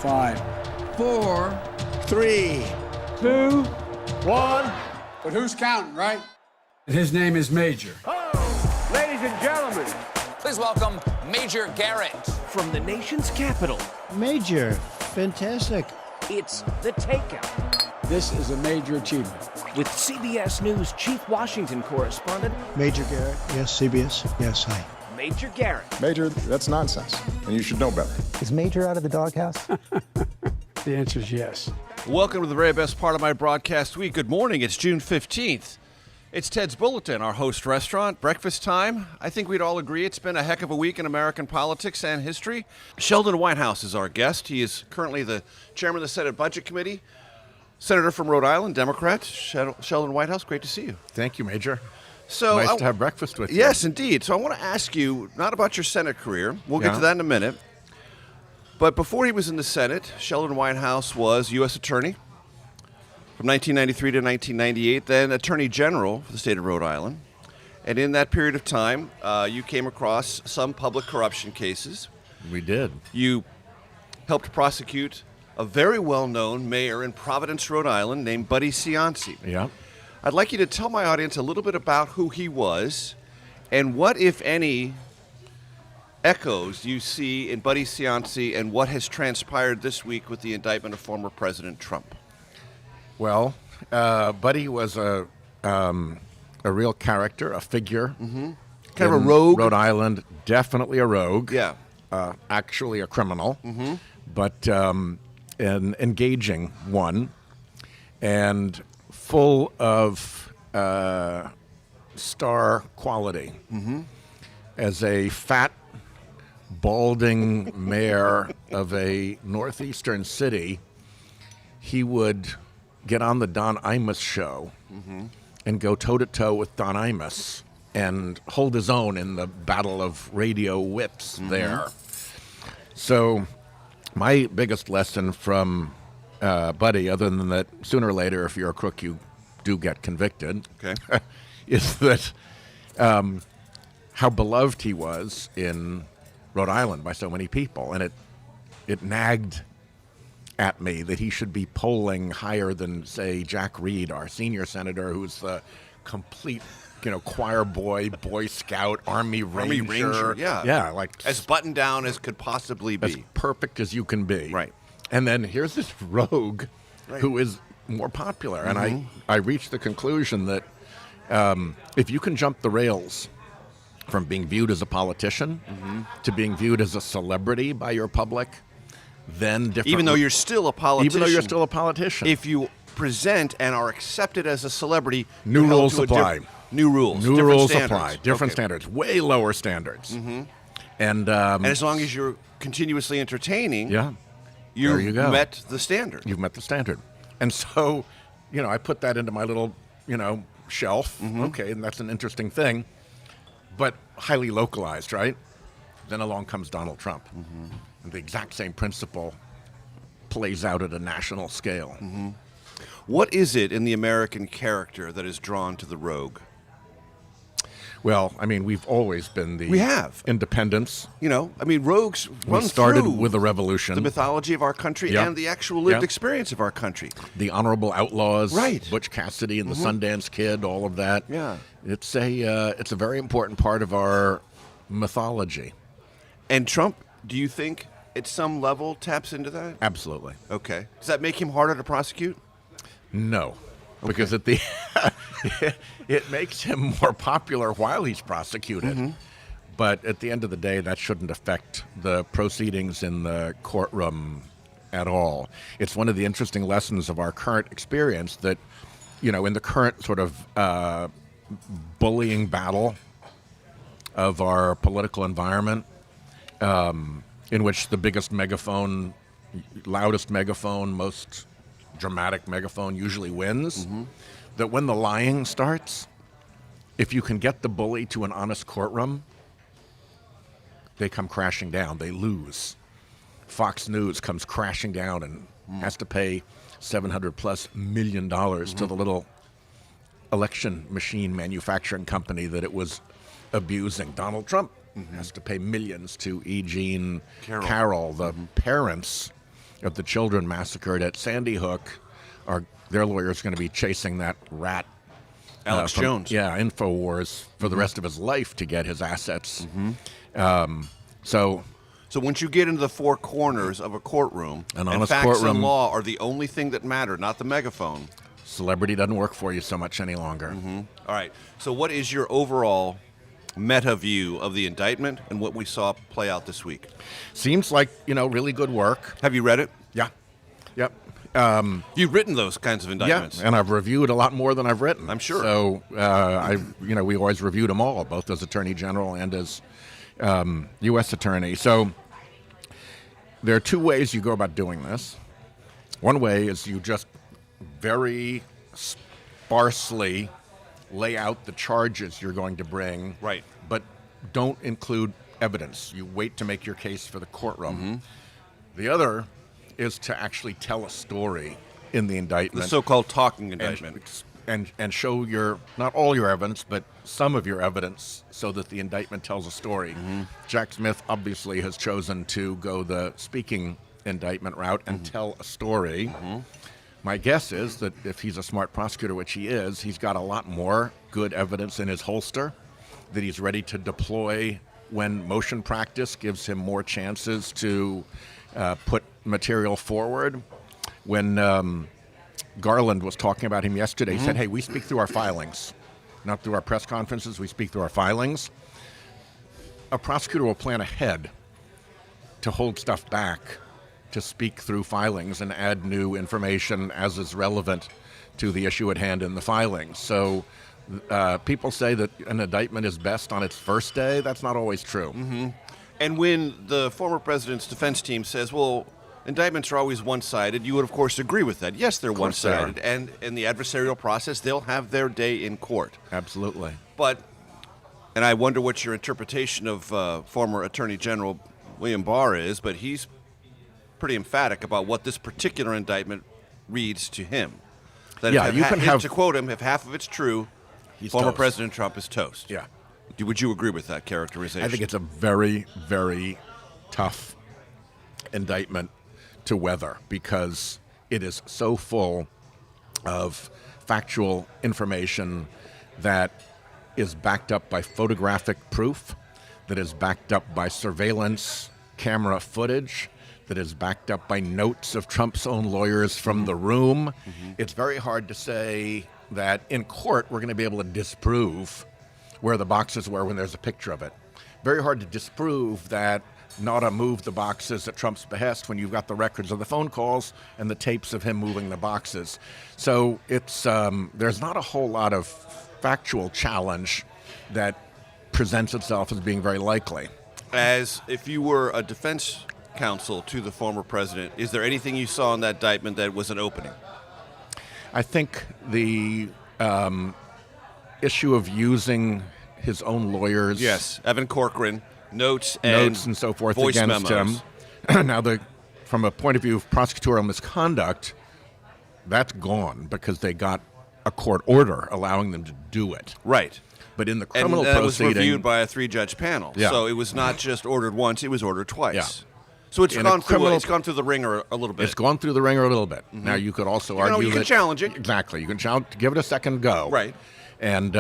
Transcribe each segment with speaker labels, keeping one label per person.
Speaker 1: 5,
Speaker 2: 4,
Speaker 1: 3,
Speaker 2: 2,
Speaker 1: 1. But who's counting, right?
Speaker 3: His name is Major.
Speaker 4: Ladies and gentlemen,
Speaker 5: Please welcome Major Garrett.
Speaker 4: from the nation's capital,
Speaker 6: Major, fantastic.
Speaker 4: it's The Takeout.
Speaker 1: This is a major achievement.
Speaker 4: With CBS News Chief Washington Correspondent,
Speaker 6: Major Garrett, yes, CBS, yes, hi.
Speaker 4: Major Garrett.
Speaker 7: Major, that's nonsense, and you should know better.
Speaker 8: Is Major out of the doghouse?
Speaker 3: The answer is yes.
Speaker 9: Welcome to the very best part of my broadcast week. Good morning. It's June 15th. It's Ted's Bulletin, our host restaurant, breakfast time. I think we'd all agree it's been a heck of a week in American politics and history. Sheldon Whitehouse is our guest. He is currently the chairman of the Senate Budget Committee, senator from Rhode Island, Democrat. Sheldon Whitehouse, great to see you.
Speaker 7: Thank you, Major.
Speaker 9: So
Speaker 7: Nice to have breakfast with you.
Speaker 9: Yes, indeed. So I want to ask you, not about your Senate career. We'll get to that in a minute. But before he was in the Senate, Sheldon Whitehouse was U.S. Attorney from 1993 to 1998, then Attorney General for the state of Rhode Island. And in that period of time, you came across some public corruption cases.
Speaker 7: We did.
Speaker 9: You helped prosecute a very well-known mayor in Providence, Rhode Island, named Buddy Cianci.
Speaker 7: Yeah.
Speaker 9: I'd like you to tell my audience a little bit about who he was and what, if any, echoes you see in Buddy Cianci and what has transpired this week with the indictment of former President Trump.
Speaker 7: Well, Buddy was a real character, a figure.
Speaker 9: Mm-hmm. Kind of a rogue.
Speaker 7: Rhode Island, definitely a rogue.
Speaker 9: Yeah.
Speaker 7: Actually a criminal,
Speaker 9: Mm-hmm.
Speaker 7: but an engaging one, and full of star quality.
Speaker 9: Mm-hmm.
Speaker 7: As a fat, balding mayor of a northeastern city, he would get on the Don Imus show and go toe-to-toe with Don Imus and hold his own in the battle of radio wits there. So my biggest lesson from Buddy, other than that sooner or later, if you're a crook, you do get convicted,
Speaker 9: Okay.
Speaker 7: is that how beloved he was in Rhode Island by so many people. And it nagged at me that he should be polling higher than, say, Jack Reed, our senior senator, who's the complete, choir boy, Boy Scout, Army Ranger.
Speaker 9: Yeah.
Speaker 7: Yeah, like
Speaker 9: As buttoned down as could possibly be.
Speaker 7: as perfect as you can be.
Speaker 9: Right.
Speaker 7: And then here's this rogue who is more popular. And I reached the conclusion that if you can jump the rails from being viewed as a politician to being viewed as a celebrity by your public, then different.
Speaker 9: Even though you're still a politician.
Speaker 7: Even though you're still a politician.
Speaker 9: If you present and are accepted as a celebrity,
Speaker 7: New
Speaker 9: you're held
Speaker 7: rules
Speaker 9: to a
Speaker 7: apply.
Speaker 9: New rules.
Speaker 7: New
Speaker 9: different
Speaker 7: rules
Speaker 9: standards.
Speaker 7: apply. Different
Speaker 9: Okay.
Speaker 7: standards. Way lower standards. And
Speaker 9: And as long as you're continuously entertaining,
Speaker 7: yeah,
Speaker 9: you
Speaker 7: there you go.
Speaker 9: met the standard.
Speaker 7: You've met the standard. And so, I put that into my little, shelf. Okay, and that's an interesting thing, but highly localized, right? Then along comes Donald Trump. And the exact same principle plays out at a national scale.
Speaker 9: What is it in the American character that is drawn to the rogue?
Speaker 7: Well, we've always been the
Speaker 9: We have.
Speaker 7: independence.
Speaker 9: Rogues
Speaker 7: We
Speaker 9: run
Speaker 7: started
Speaker 9: through
Speaker 7: with a revolution.
Speaker 9: the mythology of our country
Speaker 7: Yeah.
Speaker 9: and the actual lived
Speaker 7: Yeah.
Speaker 9: experience of our country.
Speaker 7: The Honorable Outlaws,
Speaker 9: Right.
Speaker 7: Butch Cassidy and the Sundance Kid, all of that.
Speaker 9: Yeah.
Speaker 7: It's a very important part of our mythology.
Speaker 9: And Trump, do you think at some level taps into that?
Speaker 7: Absolutely.
Speaker 9: Okay. Does that make him harder to prosecute?
Speaker 7: No, because at the it makes him more popular while he's prosecuted. But at the end of the day, that shouldn't affect the proceedings in the courtroom at all. It's one of the interesting lessons of our current experience that, in the current sort of bullying battle of our political environment, in which the biggest megaphone, loudest megaphone, most dramatic megaphone usually wins, that when the lying starts, if you can get the bully to an honest courtroom, they come crashing down. They lose. Fox News comes crashing down and has to pay $700+ million to the little election machine manufacturing company that it was abusing. Donald Trump has to pay millions to E. Jean Carroll, the parents of the children massacred at Sandy Hook, their lawyer's going to be chasing that rat.
Speaker 9: Alex Jones.
Speaker 7: Yeah, InfoWars for the rest of his life to get his assets.
Speaker 9: So once you get into the four corners of a courtroom,
Speaker 7: An
Speaker 9: and
Speaker 7: honest
Speaker 9: facts
Speaker 7: courtroom.
Speaker 9: and law are the only thing that matter, not the megaphone.
Speaker 7: Celebrity doesn't work for you so much any longer.
Speaker 9: All right. So what is your overall meta view of the indictment and what we saw play out this week?
Speaker 7: Seems like, really good work.
Speaker 9: Have you read it?
Speaker 7: Yeah. Yep.
Speaker 9: You've written those kinds of indictments.
Speaker 7: Yeah, and I've reviewed a lot more than I've written.
Speaker 9: I'm sure.
Speaker 7: So, we always reviewed them all, both as Attorney General and as U.S. Attorney. So there are two ways you go about doing this. One way is you just very sparsely lay out the charges you're going to bring,
Speaker 9: Right.
Speaker 7: but don't include evidence. You wait to make your case for the courtroom. The other is to actually tell a story in the indictment.
Speaker 9: The so-called talking indictment.
Speaker 7: And show not all your evidence, but some of your evidence so that the indictment tells a story. Jack Smith obviously has chosen to go the speaking indictment route and tell a story. My guess is that if he's a smart prosecutor, which he is, he's got a lot more good evidence in his holster that he's ready to deploy when motion practice gives him more chances to put material forward. When Garland was talking about him yesterday, he said, hey, we speak through our filings, not through our press conferences. We speak through our filings. A prosecutor will plan ahead to hold stuff back, to speak through filings and add new information as is relevant to the issue at hand in the filings. So people say that an indictment is best on its first day. That's not always true.
Speaker 9: And when the former president's defense team says, well, indictments are always one-sided, you would, of course, agree with that. Yes, they're one-sided. And in the adversarial process, they'll have their day in court.
Speaker 7: Absolutely.
Speaker 9: And I wonder what your interpretation of former Attorney General William Barr is, but he's pretty emphatic about what this particular indictment reads to him. That to quote him, if half of it's true, former
Speaker 7: toast.
Speaker 9: President Trump is toast.
Speaker 7: Yeah.
Speaker 9: Would you agree with that characterization?
Speaker 7: I think it's a very, very tough indictment to weather because it is so full of factual information that is backed up by photographic proof, that is backed up by surveillance camera footage, that is backed up by notes of Trump's own lawyers from the room. It's very hard to say that in court we're going to be able to disprove where the boxes were when there's a picture of it. Very hard to disprove that Nauta moved the boxes at Trump's behest when you've got the records of the phone calls and the tapes of him moving the boxes. So it's there's not a whole lot of factual challenge that presents itself as being very likely.
Speaker 9: As if you were a defense counsel to the former president, is there anything you saw in that indictment that was an opening?
Speaker 7: I think the issue of using his own lawyers,
Speaker 9: Yes, Evan Corcoran, notes and
Speaker 7: so forth
Speaker 9: voice
Speaker 7: against
Speaker 9: memos.
Speaker 7: him. Now, from a point of view of prosecutorial misconduct, that's gone because they got a court order allowing them to do it.
Speaker 9: Right.
Speaker 7: But in the criminal
Speaker 9: and that was
Speaker 7: proceeding,
Speaker 9: reviewed by a 3-judge panel.
Speaker 7: Yeah.
Speaker 9: So it was not just ordered once; it was ordered twice.
Speaker 7: Yeah.
Speaker 9: So it's
Speaker 7: In a
Speaker 9: gone through.
Speaker 7: criminal-
Speaker 9: It's gone through the ringer a little bit.
Speaker 7: it's gone through the ringer a little bit. Now, you could also argue
Speaker 9: you can
Speaker 7: that
Speaker 9: challenge it.
Speaker 7: Exactly, you can challenge, give it a second go.
Speaker 9: Right.
Speaker 7: And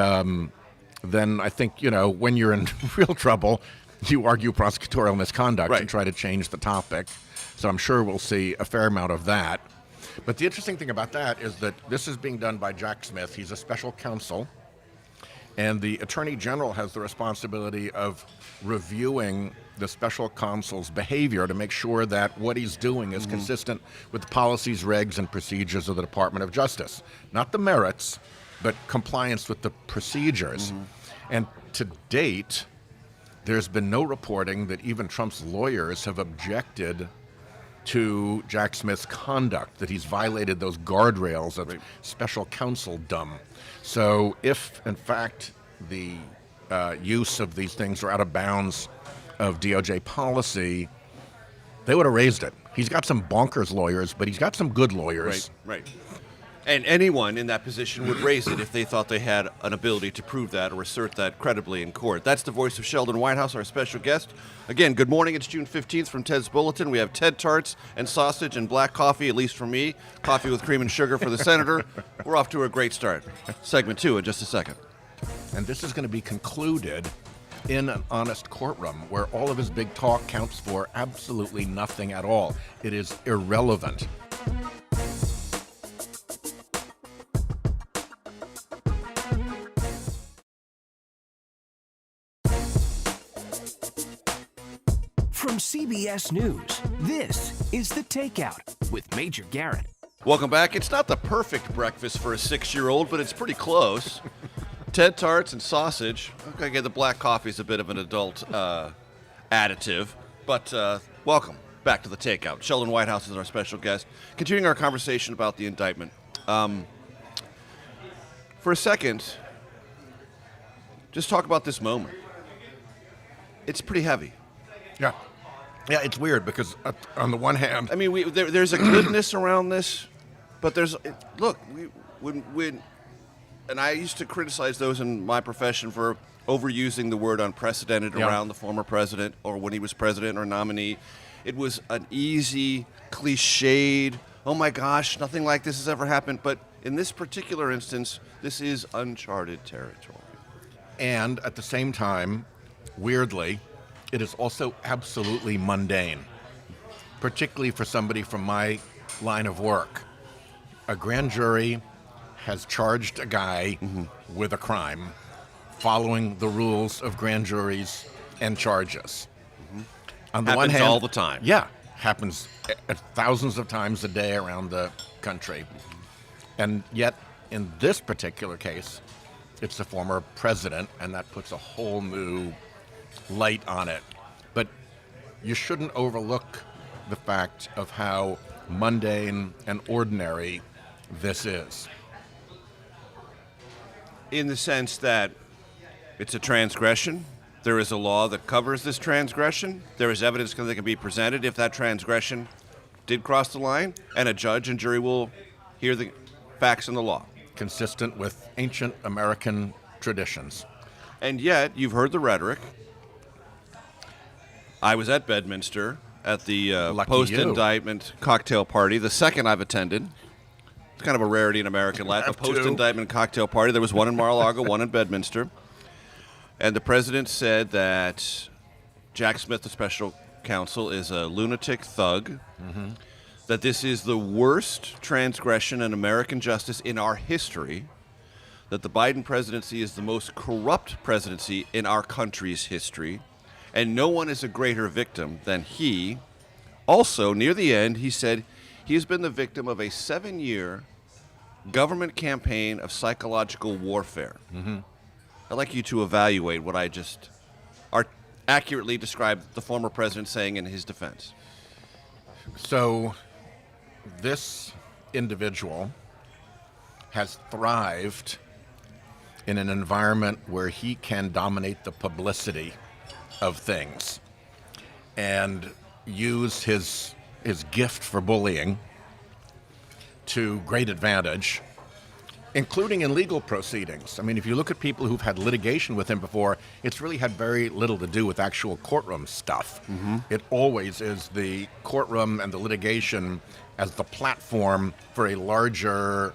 Speaker 7: then I think when you're in real trouble, you argue prosecutorial misconduct
Speaker 9: Right.
Speaker 7: and try to change the topic. So I'm sure we'll see a fair amount of that. But the interesting thing about that is that this is being done by Jack Smith. He's a special counsel. And the Attorney General has the responsibility of reviewing the special counsel's behavior to make sure that what he's doing is consistent with the policies, regs, and procedures of the Department of Justice. Not the merits, but compliance with the procedures. And to date, there's been no reporting that even Trump's lawyers have objected to Jack Smith's conduct, that he's violated those guardrails of special counsel-dom. So if, in fact, the use of these things are out of bounds of DOJ policy, they would have raised it. He's got some bonkers lawyers, but he's got some good lawyers.
Speaker 9: Right. And anyone in that position would raise it if they thought they had an ability to prove that or assert that credibly in court. That's the voice of Sheldon Whitehouse, our special guest. Again, good morning. It's June 15th from Ted's Bulletin. We have Ted Tarts and sausage and black coffee, at least for me. Coffee with cream and sugar for the senator. We're off to a great start. Segment 2 in just a second.
Speaker 7: And this is going to be concluded in an honest courtroom where all of his big talk counts for absolutely nothing at all. It is irrelevant.
Speaker 4: From CBS News, this is The Takeout with Major Garrett.
Speaker 9: Welcome back. It's not the perfect breakfast for a 6-year-old, but it's pretty close. Ted Tarts and sausage. Okay, the black coffee is a bit of an adult additive, but welcome back to The Takeout. Sheldon Whitehouse is our special guest. Continuing our conversation about the indictment. For a second, just talk about this moment. It's pretty heavy.
Speaker 7: Yeah. Yeah, it's weird because on the one hand,
Speaker 9: I mean, there's a goodness around this, but when and I used to criticize those in my profession for overusing the word unprecedented around the former president or when he was president or nominee. It was an easy, cliched, oh my gosh, nothing like this has ever happened. But in this particular instance, this is uncharted territory.
Speaker 7: And at the same time, weirdly, it is also absolutely mundane, particularly for somebody from my line of work. A grand jury has charged a guy with a crime following the rules of grand juries and charges. On the one hand,
Speaker 9: all the time.
Speaker 7: Yeah, happens thousands of times a day around the country. And yet, in this particular case, it's the former president, and that puts a whole new light on it. But you shouldn't overlook the fact of how mundane and ordinary this is.
Speaker 9: In the sense that it's a transgression. There is a law that covers this transgression. There is evidence that can be presented if that transgression did cross the line, and a judge and jury will hear the facts in the law.
Speaker 7: Consistent with ancient American traditions.
Speaker 9: And yet, you've heard the rhetoric. I was at Bedminster at the post-indictment cocktail party, the second I've attended. It's kind of a rarity in American life, a post-indictment cocktail party. There was one in Mar-a-Lago, one in Bedminster. And the president said that Jack Smith, the special counsel, is a lunatic thug, that this is the worst transgression in American justice in our history, that the Biden presidency is the most corrupt presidency in our country's history, and no one is a greater victim than he. Also, near the end, he said he has been the victim of a 7-year government campaign of psychological warfare. I'd like you to evaluate what I just accurately described the former president saying in his defense.
Speaker 7: So this individual has thrived in an environment where he can dominate the publicity of things and use his gift for bullying to great advantage, including in legal proceedings. I mean, if you look at people who've had litigation with him before, it's really had very little to do with actual courtroom stuff. It always is the courtroom and the litigation as the platform for a larger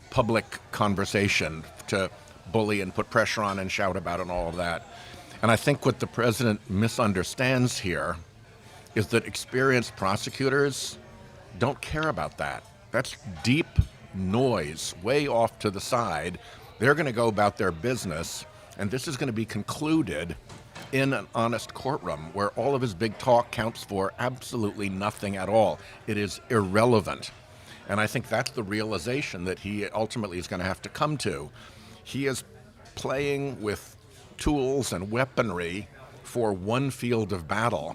Speaker 7: public conversation to bully and put pressure on and shout about and all of that. And I think what the president misunderstands here is that experienced prosecutors don't care about that. That's deep noise way off to the side. They're going to go about their business, and this is going to be concluded in an honest courtroom where all of his big talk counts for absolutely nothing at all. It is irrelevant. And I think that's the realization that he ultimately is going to have to come to. He is playing with tools and weaponry for one field of battle,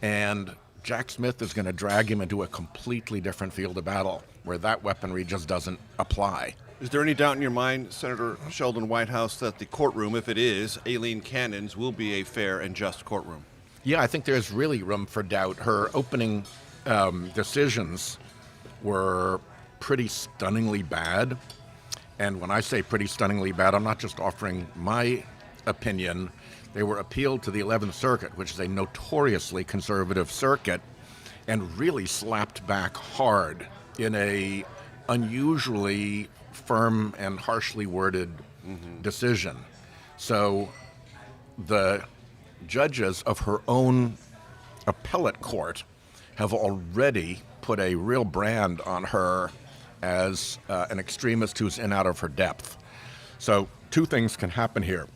Speaker 7: and Jack Smith is going to drag him into a completely different field of battle where that weaponry just doesn't apply.
Speaker 9: Is there any doubt in your mind, Senator Sheldon Whitehouse, that the courtroom, if it is Aileen Cannon's, will be a fair and just courtroom?
Speaker 7: Yeah, I think there's really room for doubt. Her opening decisions were pretty stunningly bad. And when I say pretty stunningly bad, I'm not just offering my opinion. They were appealed to the 11th Circuit, which is a notoriously conservative circuit, and really slapped back hard in a unusually firm and harshly worded decision. So the judges of her own appellate court have already put a real brand on her as an extremist who's in out of her depth. So two things can happen here.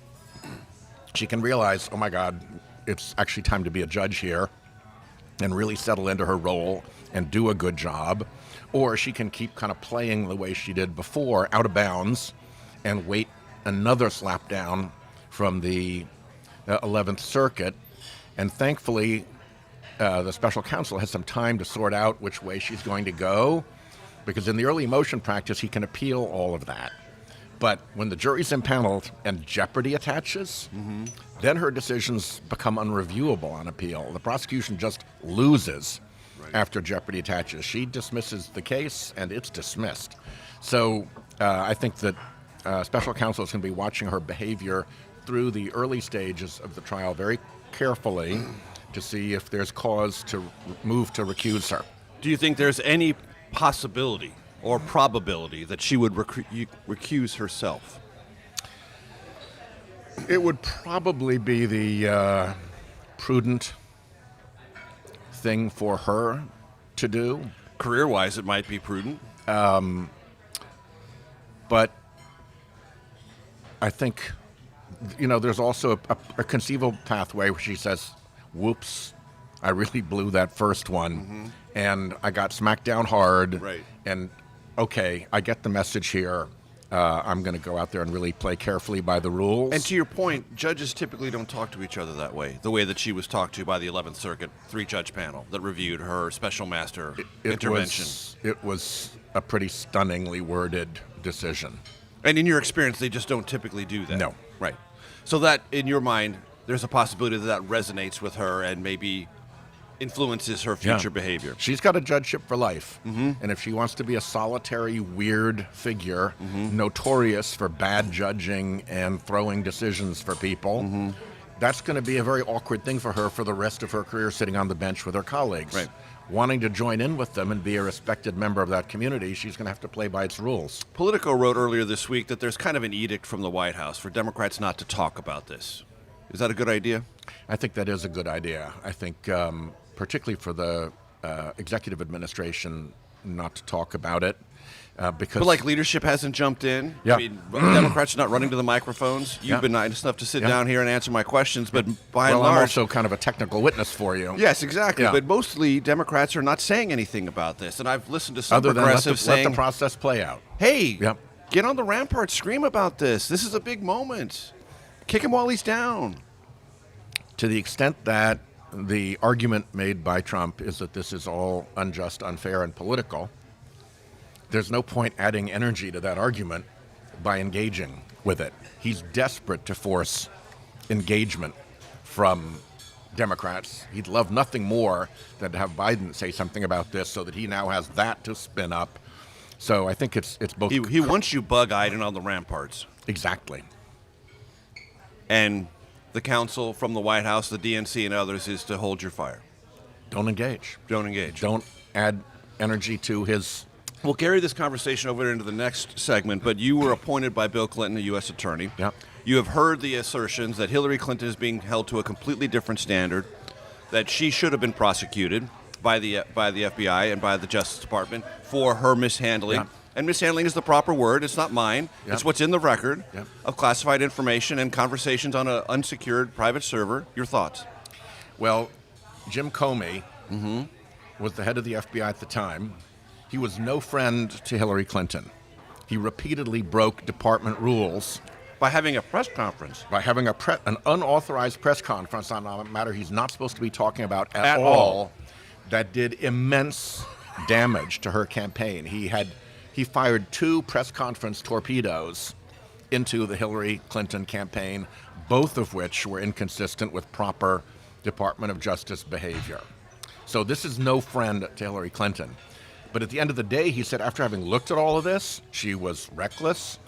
Speaker 7: She can realize, oh my God, it's actually time to be a judge here and really settle into her role and do a good job. Or she can keep kind of playing the way she did before, out of bounds, and wait another slap down from the 11th Circuit. And thankfully, the special counsel has some time to sort out which way she's going to go, because in the early motion practice, he can appeal all of that. But when the jury's impaneled and jeopardy attaches, then her decisions become unreviewable on appeal. The prosecution just loses after jeopardy attaches. She dismisses the case, and it's dismissed. So I think that special counsel is going to be watching her behavior through the early stages of the trial very carefully to see if there's cause to move to recuse her.
Speaker 9: Do you think there's any possibility or probability that she would recuse herself?
Speaker 7: It would probably be the prudent thing for her to do.
Speaker 9: Career-wise, it might be prudent.
Speaker 7: But I think, there's also a conceivable pathway where she says, whoops, I really blew that first one, and I got smacked down hard, and okay, I get the message here. I'm going to go out there and really play carefully by the rules.
Speaker 9: And to your point, judges typically don't talk to each other that way, the way that she was talked to by the 11th Circuit three-judge panel that reviewed her special master intervention.
Speaker 7: It was a pretty stunningly worded decision.
Speaker 9: And in your experience, they just don't typically do that?
Speaker 7: No.
Speaker 9: Right. So that, in your mind, there's a possibility that resonates with her and maybe influences her future behavior.
Speaker 7: She's got a judgeship for life. And if she wants to be a solitary, weird figure, notorious for bad judging and throwing decisions for people, that's going to be a very awkward thing for her for the rest of her career, sitting on the bench with her colleagues.
Speaker 9: Right.
Speaker 7: Wanting to join in with them and be a respected member of that community, she's going to have to play by its rules.
Speaker 9: Politico wrote earlier this week that there's kind of an edict from the White House for Democrats not to talk about this. Is that a good idea?
Speaker 7: I think that is a good idea. I think particularly for the executive administration not to talk about it. Because
Speaker 9: But leadership hasn't jumped in.
Speaker 7: Yeah.
Speaker 9: I mean, Democrats are not running to the microphones. You've been nice enough to sit down here and answer my questions, but by and large,
Speaker 7: I'm also kind of a technical witness for you.
Speaker 9: Yes, exactly.
Speaker 7: Yeah.
Speaker 9: But mostly Democrats are not saying anything about this, and I've listened to some
Speaker 7: Other than
Speaker 9: progressives
Speaker 7: let
Speaker 9: saying,
Speaker 7: the process play out.
Speaker 9: "Hey,
Speaker 7: Yep.
Speaker 9: get on the rampart, scream about this. This is a big moment. Kick him while he's down."
Speaker 7: To the extent that the argument made by Trump is that this is all unjust, unfair, and political, there's no point adding energy to that argument by engaging with it. He's desperate to force engagement from Democrats. He'd love nothing more than to have Biden say something about this so that he now has that to spin up. So I think it's both.
Speaker 9: He wants you bug-eyed and on the ramparts.
Speaker 7: Exactly.
Speaker 9: And the counsel from the White House, the DNC, and others is to hold your fire.
Speaker 7: Don't engage.
Speaker 9: Don't engage.
Speaker 7: Don't add energy to his...
Speaker 9: We'll carry this conversation over into the next segment, but you were appointed by Bill Clinton, a U.S. attorney.
Speaker 7: Yep.
Speaker 9: You have heard the assertions that Hillary Clinton is being held to a completely different standard, that she should have been prosecuted by the FBI and by the Justice Department for her mishandling.
Speaker 7: Yep.
Speaker 9: And mishandling is the proper word. It's not mine.
Speaker 7: Yep.
Speaker 9: It's what's in the record
Speaker 7: Yep.
Speaker 9: of classified information and conversations on an unsecured private server. Your thoughts?
Speaker 7: Well, Jim Comey was the head of the FBI at the time. He was no friend to Hillary Clinton. He repeatedly broke department rules
Speaker 9: By having a press conference.
Speaker 7: by having an unauthorized press conference on a matter he's not supposed to be talking about
Speaker 9: At
Speaker 7: all,
Speaker 9: all.
Speaker 7: that did immense damage to her campaign. He fired 2 press conference torpedoes into the Hillary Clinton campaign, both of which were inconsistent with proper Department of Justice behavior. So this is no friend to Hillary Clinton. But at the end of the day, he said, after having looked at all of this, she was reckless.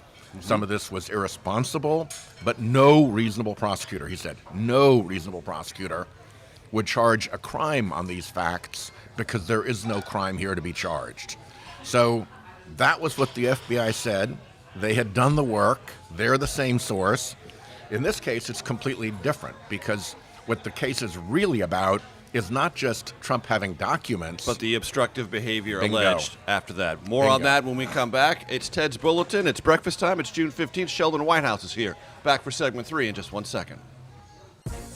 Speaker 7: Some of this was irresponsible, but no reasonable prosecutor, he said, no reasonable prosecutor would charge a crime on these facts because there is no crime here to be charged. So that was what the FBI said. They had done the work. They're the same source. In this case, it's completely different because what the case is really about is not just Trump having documents,
Speaker 9: but the obstructive behavior
Speaker 7: Bingo.
Speaker 9: alleged after that. More on
Speaker 7: Bingo.
Speaker 9: that when we come back. It's Ted's Bulletin. It's breakfast time. It's June 15th. Sheldon Whitehouse is here. Back for segment 3 in just 1 second.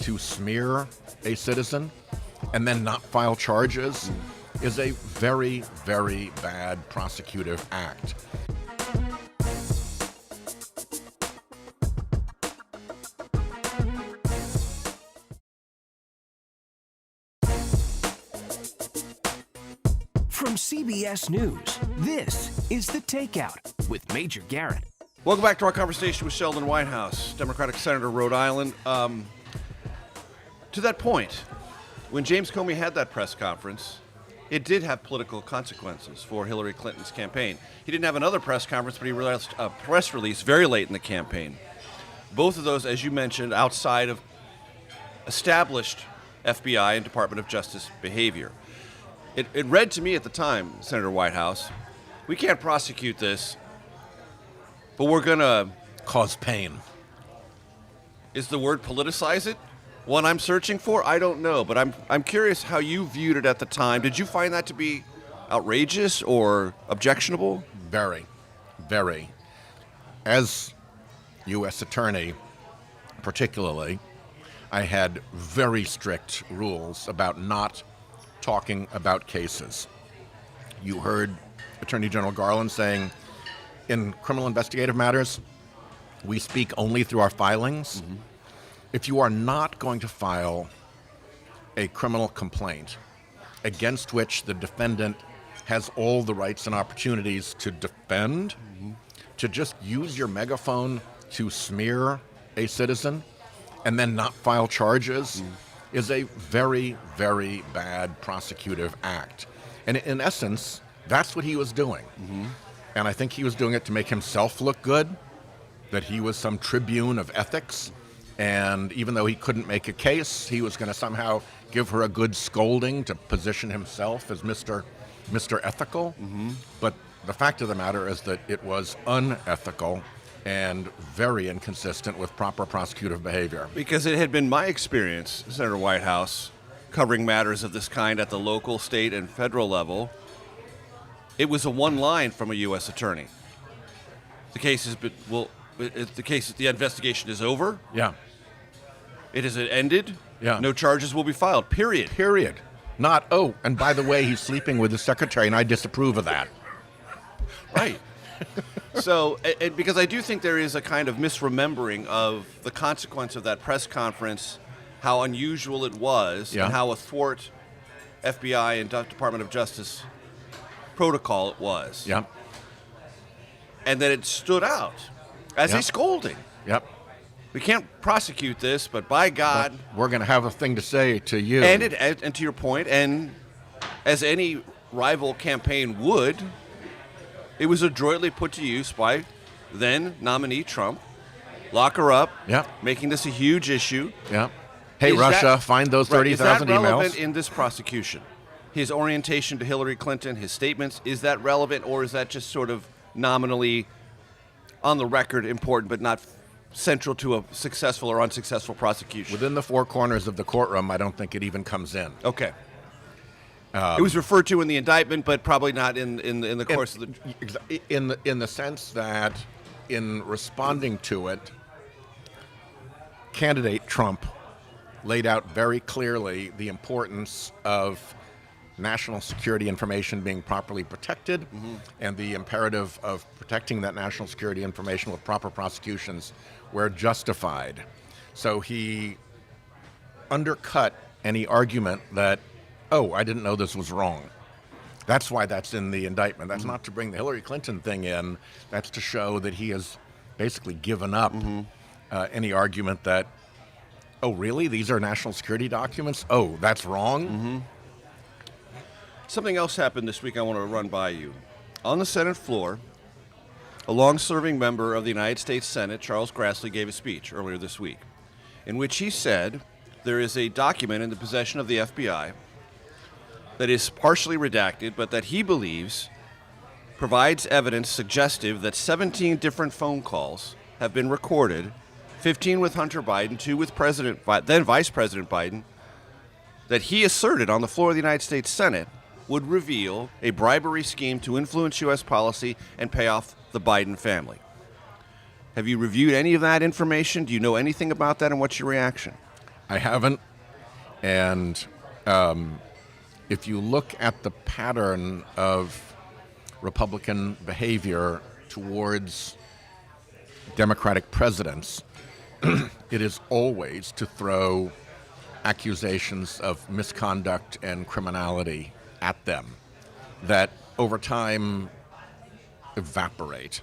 Speaker 7: to smear a citizen and then not file charges is a very, very bad prosecutive act.
Speaker 4: From CBS News, this is The Takeout with Major Garrett.
Speaker 9: Welcome back to our conversation with Sheldon Whitehouse, Democratic Senator, Rhode Island. To that point, when James Comey had that press conference, it did have political consequences for Hillary Clinton's campaign. He didn't have another press conference, but he released a press release very late in the campaign. Both of those, as you mentioned, outside of established FBI and Department of Justice behavior. It read to me at the time, Senator Whitehouse, we can't prosecute this, but we're going to
Speaker 7: Cause pain.
Speaker 9: Is the word politicize it one I'm searching for? I don't know, but I'm curious how you viewed it at the time. Did you find that to be outrageous or objectionable?
Speaker 7: Very, very. As U.S. Attorney, particularly, I had very strict rules about not talking about cases. You heard Attorney General Garland saying, in criminal investigative matters, we speak only through our filings. Mm-hmm. If you are not going to file a criminal complaint against which the defendant has all the rights and opportunities to defend, to just use your megaphone to smear a citizen and then not file charges is a very, very bad prosecutive act. And in essence, that's what he was doing. And I think he was doing it to make himself look good, that he was some tribune of ethics. And even though he couldn't make a case, he was going to somehow give her a good scolding to position himself as Mr. Ethical. But the fact of the matter is that it was unethical and very inconsistent with proper prosecutive behavior.
Speaker 9: Because it had been my experience, Senator Whitehouse, covering matters of this kind at the local, state, and federal level. It was a one line from a U.S. attorney. The case has been, the investigation is over.
Speaker 7: Yeah.
Speaker 9: It has ended.
Speaker 7: Yeah.
Speaker 9: No charges will be filed. Period.
Speaker 7: Period. Not, oh, and by the way, he's sleeping with his secretary, and I disapprove of that.
Speaker 9: Right. So, because I do think there is a kind of misremembering of the consequence of that press conference, how unusual it was,
Speaker 7: Yeah.
Speaker 9: and how athwart FBI and Department of Justice protocol it was.
Speaker 7: Yep.
Speaker 9: And that it stood out as
Speaker 7: Yep.
Speaker 9: a scolding.
Speaker 7: Yep.
Speaker 9: We can't prosecute this, but by God,
Speaker 7: But we're going to have a thing to say to you.
Speaker 9: and to your point, and as any rival campaign would, it was adroitly put to use by then nominee Trump. Lock her up.
Speaker 7: Yep.
Speaker 9: Making this a huge issue.
Speaker 7: Yep. Hey,
Speaker 9: Is
Speaker 7: Russia,
Speaker 9: that-
Speaker 7: find those
Speaker 9: Right,
Speaker 7: 30,000
Speaker 9: Is that relevant
Speaker 7: emails.
Speaker 9: in this prosecution? His orientation to Hillary Clinton, his statements, is that relevant, or is that just sort of nominally on the record important, but not central to a successful or unsuccessful prosecution?
Speaker 7: Within the four corners of the courtroom, I don't think it even comes in.
Speaker 9: Okay. It was referred to in the indictment, but probably not in the course of the...
Speaker 7: In the sense that in responding to it, candidate Trump laid out very clearly the importance of national security information being properly protected and the imperative of protecting that national security information with proper prosecutions where justified. So he undercut any argument that, oh, I didn't know this was wrong. That's why that's in the indictment. That's not to bring the Hillary Clinton thing in. That's to show that he has basically given up any argument that, oh, really? These are national security documents? Oh, that's wrong?
Speaker 9: Something else happened this week I want to run by you. On the Senate floor, a long-serving member of the United States Senate, Charles Grassley, gave a speech earlier this week in which he said there is a document in the possession of the FBI that is partially redacted, but that he believes provides evidence suggestive that 17 different phone calls have been recorded, 15 with Hunter Biden, 2 with then Vice President Biden, that he asserted on the floor of the United States Senate would reveal a bribery scheme to influence U.S. policy and pay off the Biden family. Have you reviewed any of that information? Do you know anything about that, and what's your reaction?
Speaker 7: I haven't. And if you look at the pattern of Republican behavior towards Democratic presidents, it is always to throw accusations of misconduct and criminality at them that over time evaporate.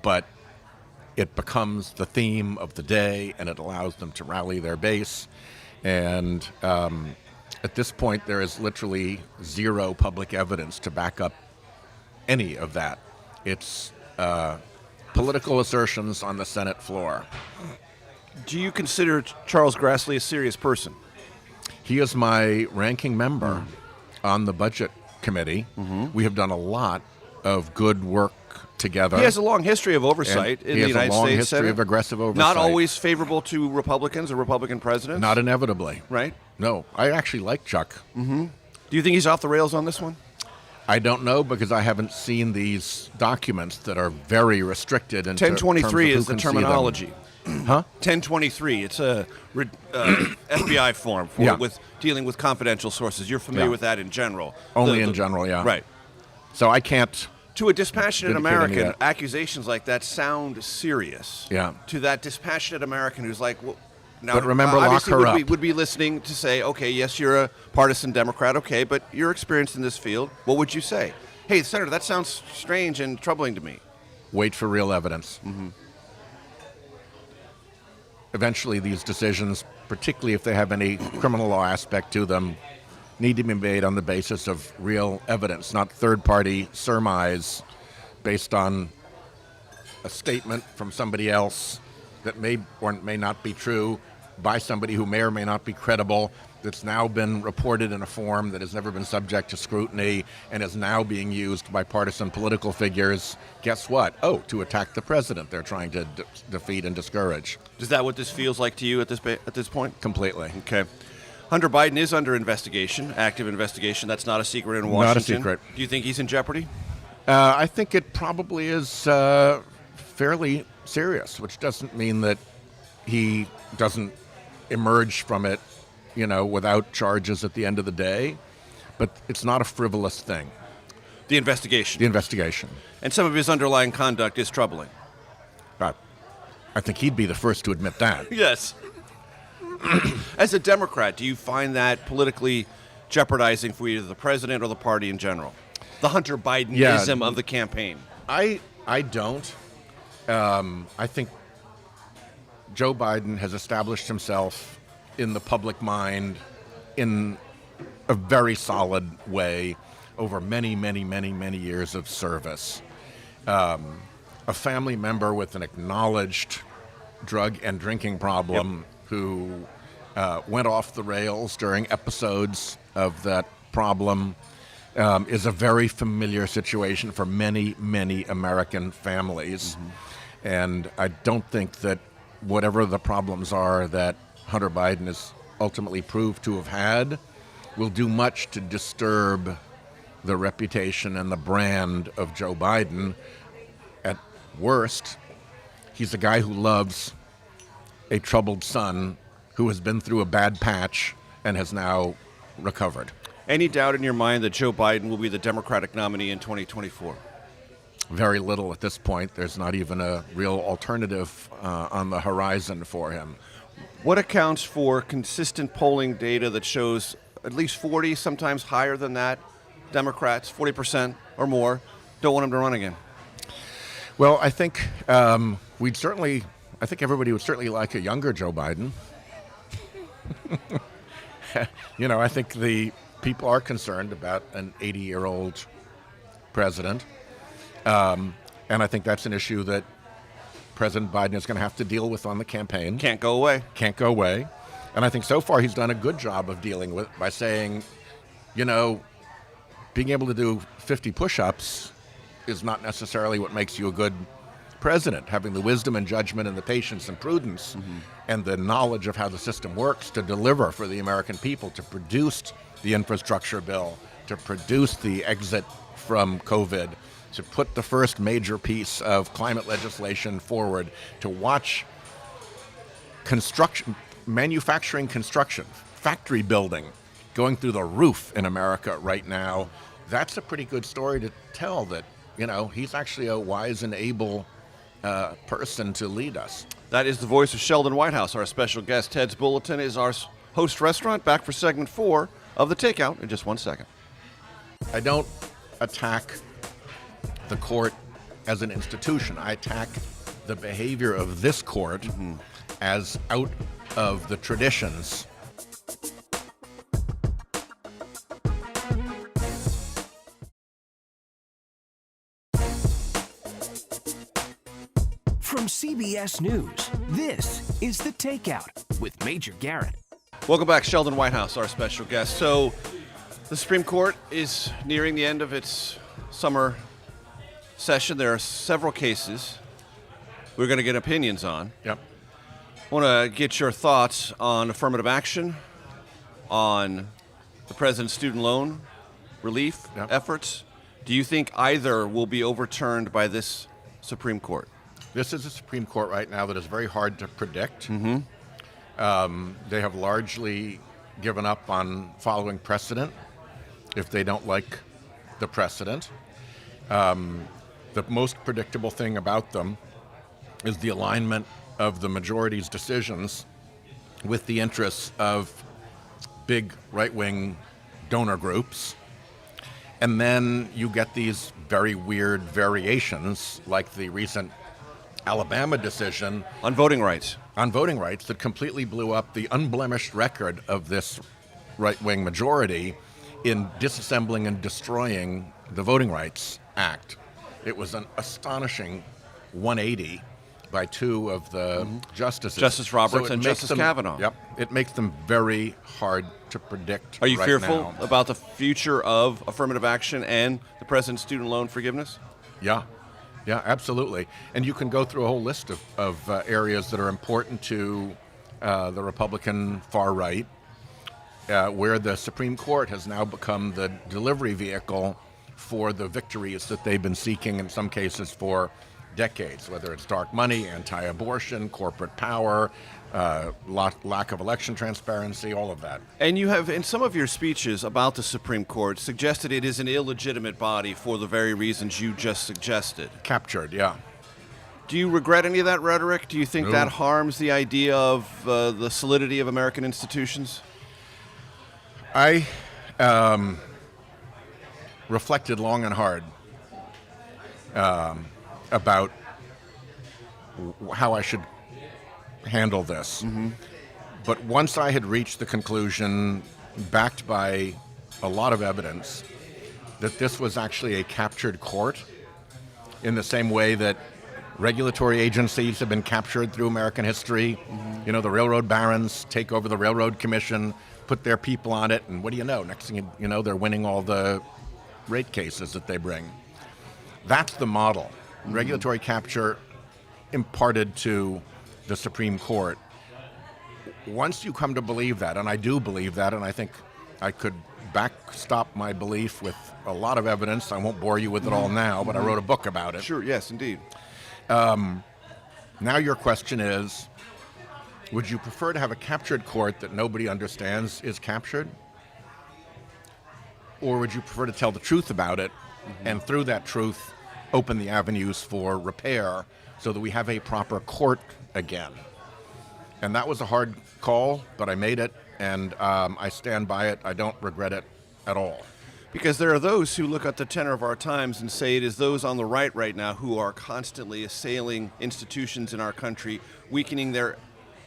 Speaker 7: But it becomes the theme of the day, and it allows them to rally their base. And at this point, there is literally zero public evidence to back up any of that. It's political assertions on the Senate floor.
Speaker 9: Do you consider Charles Grassley a serious person?
Speaker 7: He is my ranking member on the Budget Committee. We have done a lot of good work together.
Speaker 9: He has a long history of oversight in the United States Senate.
Speaker 7: He has a long history of aggressive oversight.
Speaker 9: Not always favorable to Republicans or Republican presidents.
Speaker 7: Not inevitably.
Speaker 9: Right?
Speaker 7: No. I actually like Chuck.
Speaker 9: Do you think he's off the rails on this one?
Speaker 7: I don't know, because I haven't seen these documents that are very restricted.
Speaker 9: 1023 is the terminology.
Speaker 7: Huh?
Speaker 9: 1023. It's a FBI form with dealing with confidential sources. You're familiar with that in general.
Speaker 7: Only in general, yeah.
Speaker 9: Right.
Speaker 7: So I can't.
Speaker 9: To a dispassionate American,
Speaker 7: that.
Speaker 9: accusations like that sound serious.
Speaker 7: Yeah.
Speaker 9: To that dispassionate American who's like, well, now,
Speaker 7: but remember, lock her up.
Speaker 9: Would be listening to say, okay, yes, you're a partisan Democrat, okay, but you're experienced in this field. What would you say? Hey, Senator, that sounds strange and troubling to me.
Speaker 7: Wait for real evidence. Eventually, these decisions, particularly if they have any criminal law aspect to them, need to be made on the basis of real evidence, not third-party surmise based on a statement from somebody else that may or may not be true by somebody who may or may not be credible, that's now been reported in a form that has never been subject to scrutiny and is now being used by partisan political figures. Guess what? Oh, to attack the president they're trying to defeat and discourage.
Speaker 9: Is that what this feels like to you at this point?
Speaker 7: Completely.
Speaker 9: Okay. Hunter Biden is under investigation, active investigation. That's not a secret in Washington.
Speaker 7: Not a secret.
Speaker 9: Do you think he's in jeopardy?
Speaker 7: I think it probably is fairly serious, which doesn't mean that he doesn't emerge from it, without charges at the end of the day. But it's not a frivolous thing.
Speaker 9: The investigation.
Speaker 7: The investigation.
Speaker 9: And some of his underlying conduct is troubling.
Speaker 7: I think he'd be the first to admit that.
Speaker 9: Yes. As a Democrat, do you find that politically jeopardizing for either the president or the party in general? The Hunter Bidenism of the campaign.
Speaker 7: I don't. I think Joe Biden has established himself in the public mind in a very solid way over many, many, many, many years of service. A family member with an acknowledged drug and drinking problem who went off the rails during episodes of that problem is a very familiar situation for many, many American families. And I don't think that whatever the problems are that Hunter Biden is ultimately proved to have had will do much to disturb the reputation and the brand of Joe Biden. At worst, he's a guy who loves a troubled son who has been through a bad patch and has now recovered.
Speaker 9: Any doubt in your mind that Joe Biden will be the Democratic nominee in 2024?
Speaker 7: Very little at this point. There's not even a real alternative on the horizon for him.
Speaker 9: What accounts for consistent polling data that shows at least 40, sometimes higher than that, Democrats, 40% or more, don't want him to run again?
Speaker 7: Well, I think I think everybody would certainly like a younger Joe Biden. I think the people are concerned about an 80-year-old president. And I think that's an issue that President Biden is going to have to deal with on the campaign.
Speaker 9: Can't go away.
Speaker 7: Can't go away. And I think so far he's done a good job of dealing with by saying, being able to do 50 push-ups is not necessarily what makes you a good president. Having the wisdom and judgment and the patience and prudence and the knowledge of how the system works to deliver for the American people, to produce the infrastructure bill, to produce the exit from COVID, to put the first major piece of climate legislation forward, to watch construction, manufacturing construction, factory building going through the roof in America right now. That's a pretty good story to tell that, he's actually a wise and able person to lead us.
Speaker 9: That is the voice of Sheldon Whitehouse. Our special guest, Ted's Bulletin, is our host restaurant. Back for segment 4 of The Takeout in just 1 second.
Speaker 7: I don't attack the court as an institution. I attack the behavior of this court as out of the traditions.
Speaker 4: From CBS News, this is The Takeout with Major Garrett.
Speaker 9: Welcome back, Sheldon Whitehouse, our special guest. So, the Supreme Court is nearing the end of its summer session. There are several cases we're going to get opinions on.
Speaker 7: Yep.
Speaker 9: I want to get your thoughts on affirmative action, on the president's student loan relief efforts. Do you think either will be overturned by this Supreme Court?
Speaker 7: This is a Supreme Court right now that is very hard to predict. They have largely given up on following precedent if they don't like the precedent. The most predictable thing about them is the alignment of the majority's decisions with the interests of big right-wing donor groups. And then you get these very weird variations, like the recent Alabama decision
Speaker 9: on voting rights.
Speaker 7: That completely blew up the unblemished record of this right-wing majority in disassembling and destroying the Voting Rights Act. It was an astonishing 180 by two of the justices.
Speaker 9: Justice Roberts and Justice Kavanaugh.
Speaker 7: Yep. It makes them very hard to predict.
Speaker 9: Are you
Speaker 7: right
Speaker 9: fearful
Speaker 7: now.
Speaker 9: about the future of affirmative action and the president's student loan forgiveness?
Speaker 7: Yeah. Yeah, absolutely. And you can go through a whole list of areas that are important to the Republican far right, where the Supreme Court has now become the delivery vehicle for the victories that they've been seeking in some cases for decades, whether it's dark money, anti-abortion, corporate power, lack of election transparency, all of that.
Speaker 9: And you have, in some of your speeches about the Supreme Court, suggested it is an illegitimate body for the very reasons you just suggested.
Speaker 7: Captured, yeah.
Speaker 9: Do you regret any of that rhetoric? Do you think
Speaker 7: No.
Speaker 9: that harms the idea of the solidity of American institutions?
Speaker 7: I reflected long and hard about how I should handle this. But once I had reached the conclusion, backed by a lot of evidence, that this was actually a captured court, in the same way that regulatory agencies have been captured through American history. You know, the railroad barons take over the Railroad Commission, put their people on it, and what do you know? Next thing you know, they're winning all the rate cases that they bring. That's the model. Regulatory capture imparted to the Supreme Court. Once you come to believe that, and I do believe that, and I think I could backstop my belief with a lot of evidence. I won't bore you with it all now, but I wrote a book about it.
Speaker 9: Sure, yes, indeed.
Speaker 7: Now your question is, would you prefer to have a captured court that nobody understands is captured? Or would you prefer to tell the truth about it, and through that truth, open the avenues for repair so that we have a proper court again? And that was a hard call, but I made it, and I stand by it. I don't regret it at all.
Speaker 9: Because there are those who look at the tenor of our times and say it is those on the right now who are constantly assailing institutions in our country, weakening their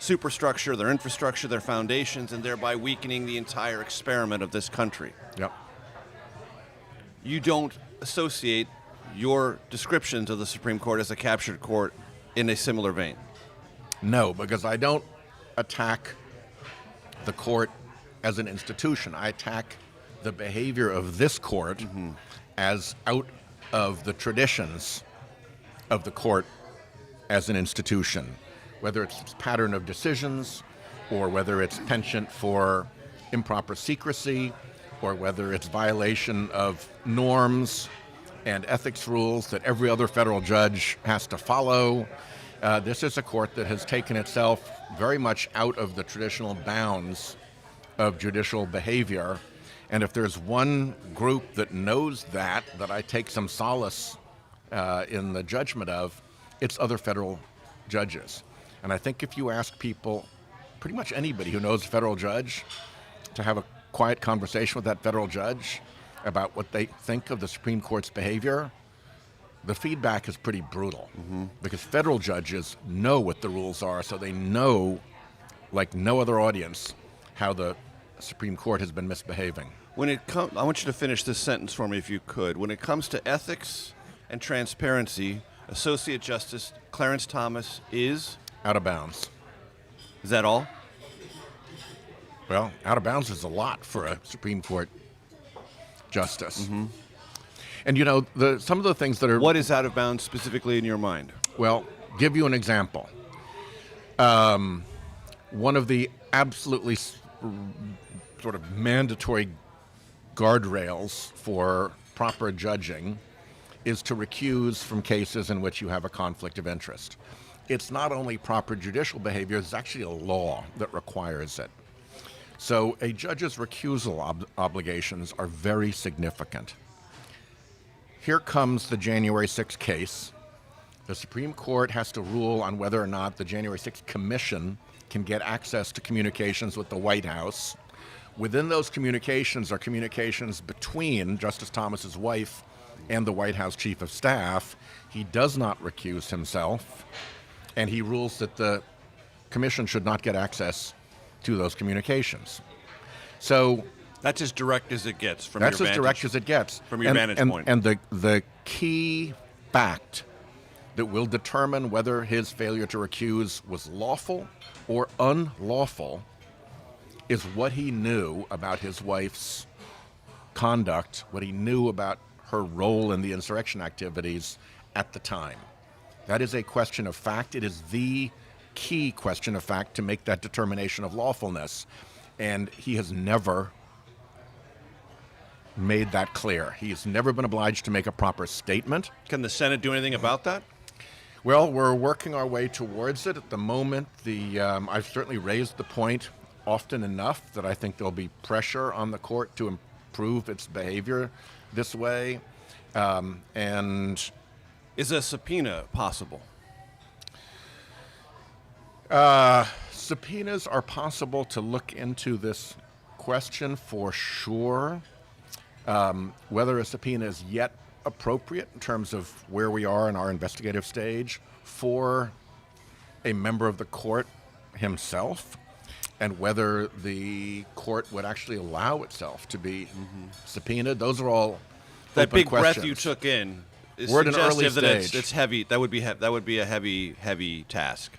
Speaker 9: superstructure, their infrastructure, their foundations, and thereby weakening the entire experiment of this country.
Speaker 7: Yep.
Speaker 9: You don't associate your descriptions of the Supreme Court as a captured court in a similar vein.
Speaker 7: No, because I don't attack the court as an institution. I attack the behavior of this court as out of the traditions of the court as an institution, whether it's its pattern of decisions or whether it's penchant for improper secrecy or whether it's violation of norms and ethics rules that every other federal judge has to follow. This is a court that has taken itself very much out of the traditional bounds of judicial behavior. And if there's one group that knows that I take some solace in the judgment of, it's other federal judges. And I think if you ask people, pretty much anybody who knows a federal judge, to have a quiet conversation with that federal judge about what they think of the Supreme Court's behavior, the feedback is pretty brutal because federal judges know what the rules are, so they know, like no other audience, how the Supreme Court has been misbehaving.
Speaker 9: I want you to finish this sentence for me if you could. When it comes to ethics and transparency, Associate Justice Clarence Thomas is?
Speaker 7: Out of bounds.
Speaker 9: Is that all?
Speaker 7: Well, out of bounds is a lot for a Supreme Court justice. And you know, some of the things that are...
Speaker 9: What is out of bounds specifically in your mind?
Speaker 7: Well, give you an example. One of the absolutely sort of mandatory guardrails for proper judging is to recuse from cases in which you have a conflict of interest. It's not only proper judicial behavior, it's actually a law that requires it. So a judge's recusal obligations are very significant. Here comes the January 6th case. The Supreme Court has to rule on whether or not the January 6th Commission can get access to communications with the White House. Within those communications are communications between Justice Thomas's wife and the White House Chief of Staff. He does not recuse himself, and he rules that the Commission should not get access to those communications. So
Speaker 9: that's as direct as it gets from your vantage.
Speaker 7: That's as direct as it gets.
Speaker 9: From your vantage point.
Speaker 7: And the key fact that will determine whether his failure to recuse was lawful or unlawful is what he knew about his wife's conduct, what he knew about her role in the insurrection activities at the time. That is a question of fact. It is the key question of fact to make that determination of lawfulness. And he has never made that clear. He has never been obliged to make a proper statement.
Speaker 9: Can the Senate do anything about that?
Speaker 7: Well, we're working our way towards it. At the moment, I've certainly raised the point often enough that I think there'll be pressure on the court to improve its behavior this way. And
Speaker 9: is a subpoena possible?
Speaker 7: Subpoenas are possible to look into this question for sure. Whether a subpoena is yet appropriate in terms of where we are in our investigative stage for a member of the court himself, and whether the court would actually allow itself to be subpoenaed, those are all
Speaker 9: that
Speaker 7: open
Speaker 9: big
Speaker 7: questions.
Speaker 9: breath you took in is
Speaker 7: we're at an early
Speaker 9: suggestive that
Speaker 7: stage.
Speaker 9: it's heavy. That would be a heavy task.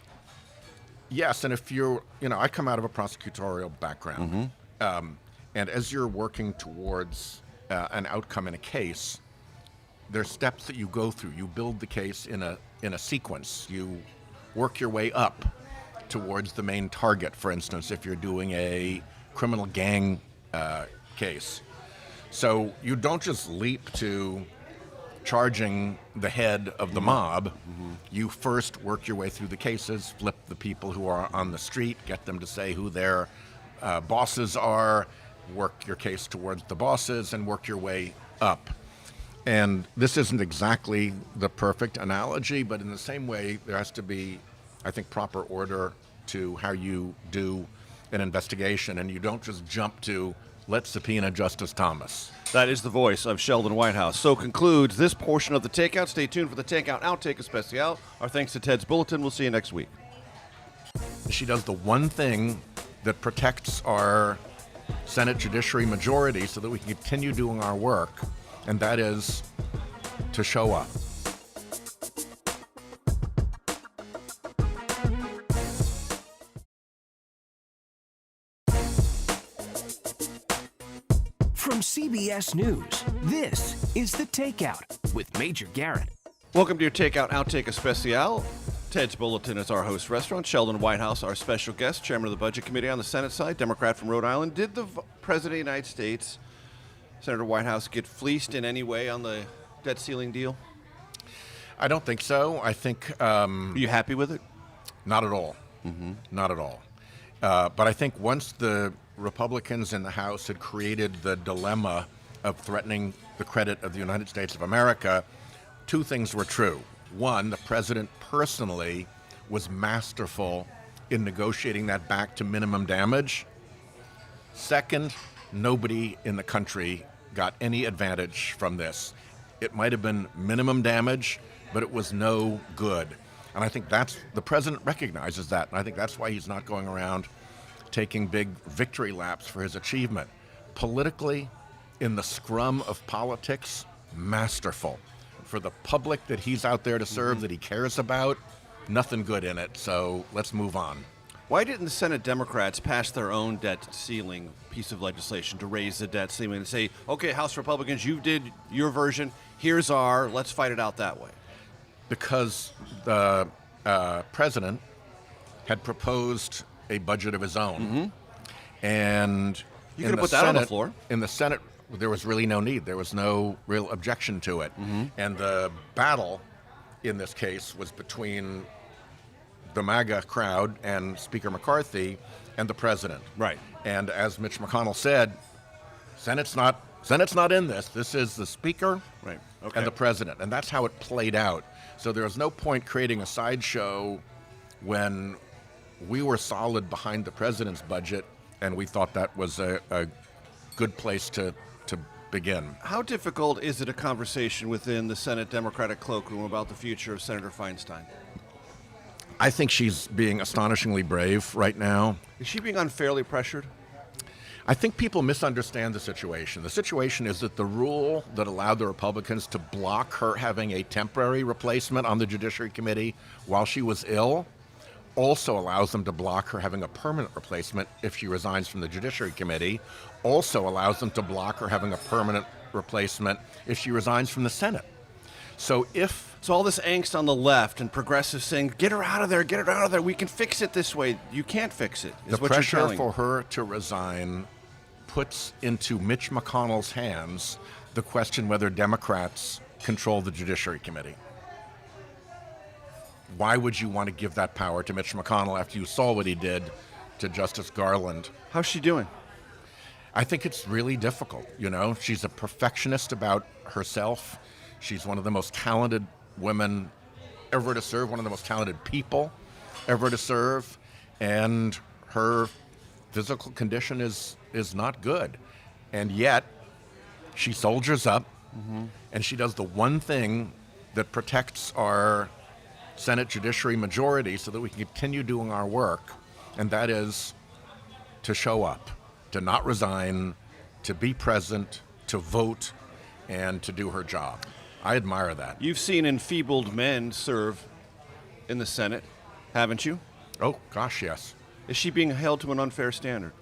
Speaker 7: Yes, and if I come out of a prosecutorial background, and as you're working towards an outcome in a case, there's steps that you go through. You build the case in a sequence. You work your way up towards the main target. For instance, if you're doing a criminal gang case, so you don't just leap to charging the head of the mob. You first work your way through the cases, flip the people who are on the street, get them to say who their bosses are, work your case towards the bosses, and work your way up. And this isn't exactly the perfect analogy, but in the same way, there has to be, I think, proper order to how you do an investigation, and you don't just jump to, let's subpoena Justice Thomas.
Speaker 9: That is the voice of Sheldon Whitehouse. So concludes this portion of the Takeout. Stay tuned for the Takeout Outtake Especial. Our thanks to Ted's Bulletin. We'll see you next week.
Speaker 7: She does the one thing that protects our Senate Judiciary majority so that we can continue doing our work, and that is to show up.
Speaker 4: From CBS News, this is The Takeout with Major Garrett.
Speaker 9: Welcome to your Takeout Outtake Especial. Ted's Bulletin is our host restaurant. Sheldon Whitehouse, our special guest, chairman of the Budget Committee on the Senate side, Democrat from Rhode Island. Did the President of the United States, Senator Whitehouse, get fleeced in any way on the debt ceiling deal?
Speaker 7: I don't think so. I think...
Speaker 9: Are you happy with it?
Speaker 7: Not at all. Not at all. But I think once the Republicans in the House had created the dilemma of threatening the credit of the United States of America, two things were true. One, the president personally was masterful in negotiating that back to minimum damage. Second, nobody in the country got any advantage from this. It might have been minimum damage, but it was no good. And I think the president recognizes that, and I think that's why he's not going around taking big victory laps for his achievement. Politically, in the scrum of politics, masterful. For the public that he's out there to serve, that he cares about, nothing good in it. So let's move on.
Speaker 9: Why didn't the Senate Democrats pass their own debt ceiling piece of legislation to raise the debt ceiling and say, okay, House Republicans, you did your version, here's our, let's fight it out that way?
Speaker 7: Because the president had proposed a budget of his own. And
Speaker 9: you could have put that on the floor.
Speaker 7: In the Senate, there was really no need. There was no real objection to it. And the battle in this case was between the MAGA crowd and Speaker McCarthy and the president.
Speaker 9: Right.
Speaker 7: And as Mitch McConnell said, Senate's not in this. This is the Speaker and the president. And that's how it played out. So there was no point creating a sideshow when we were solid behind the president's budget, and we thought that was a good place to begin.
Speaker 9: How difficult is it a conversation within the Senate Democratic cloakroom about the future of Senator Feinstein?
Speaker 7: I think she's being astonishingly brave right now.
Speaker 9: Is she being unfairly pressured?
Speaker 7: I think people misunderstand the situation. The situation is that the rule that allowed the Republicans to block her having a temporary replacement on the Judiciary Committee while she was ill also allows them to block her having a permanent replacement if she resigns from the Judiciary Committee, also allows them to block her having a permanent replacement if she resigns from the Senate. So
Speaker 9: all this angst on the left and progressives saying, get her out of there, we can fix it this way. You can't fix it, is
Speaker 7: the
Speaker 9: what you're
Speaker 7: pressure
Speaker 9: telling
Speaker 7: for
Speaker 9: me.
Speaker 7: her to resign puts into Mitch McConnell's hands the question whether Democrats control the Judiciary Committee. Why would you want to give that power to Mitch McConnell after you saw what he did to Justice Garland?
Speaker 9: How's she doing?
Speaker 7: I think it's really difficult. You know, she's a perfectionist about herself. She's one of the most talented women ever to serve, one of the most talented people ever to serve, and her physical condition is not good. And yet, she soldiers up, and she does the one thing that protects our Senate Judiciary majority so that we can continue doing our work, and that is to show up, to not resign, to be present, to vote, and to do her job. I admire that.
Speaker 9: You've seen enfeebled men serve in the Senate, haven't you?
Speaker 7: Oh, gosh, yes.
Speaker 9: Is she being held to an unfair standard?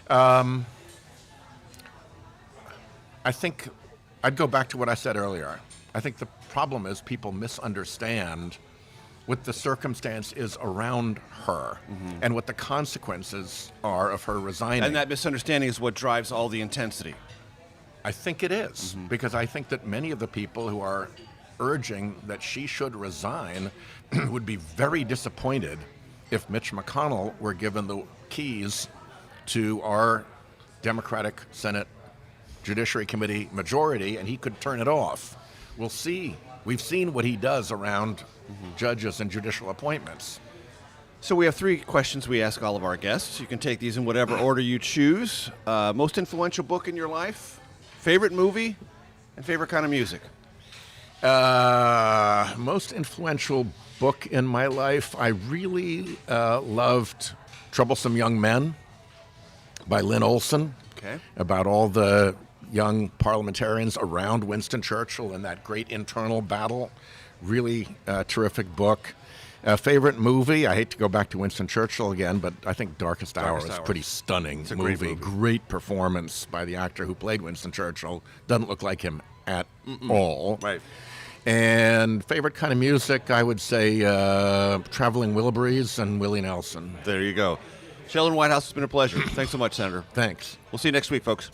Speaker 7: I think I'd go back to what I said earlier. I think the problem is people misunderstand what the circumstance is around her and what the consequences are of her resigning.
Speaker 9: And that misunderstanding is what drives all the intensity.
Speaker 7: I think it is, because I think that many of the people who are urging that she should resign would be very disappointed if Mitch McConnell were given the keys to our Democratic Senate Judiciary Committee majority and he could turn it off. We'll see. We've seen what he does around judges and judicial appointments.
Speaker 9: So we have 3 questions we ask all of our guests. You can take these in whatever order you choose. Most influential book in your life, favorite movie, and favorite kind of music.
Speaker 7: Most influential book in my life, I really loved Troublesome Young Men by Lynn Olson.
Speaker 9: Okay.
Speaker 7: About all the young parliamentarians around Winston Churchill in that great internal battle. Really terrific book. Favorite movie? I hate to go back to Winston Churchill again, but I think Darkest Hour is a pretty stunning
Speaker 9: It's a great movie.
Speaker 7: Great performance by the actor who played Winston Churchill. Doesn't look like him at all.
Speaker 9: Right.
Speaker 7: And favorite kind of music, I would say Traveling Wilburys and Willie Nelson.
Speaker 9: There you go. Sheldon Whitehouse, it's been a pleasure. Thanks so much, Senator.
Speaker 7: Thanks.
Speaker 9: We'll see you next week, folks.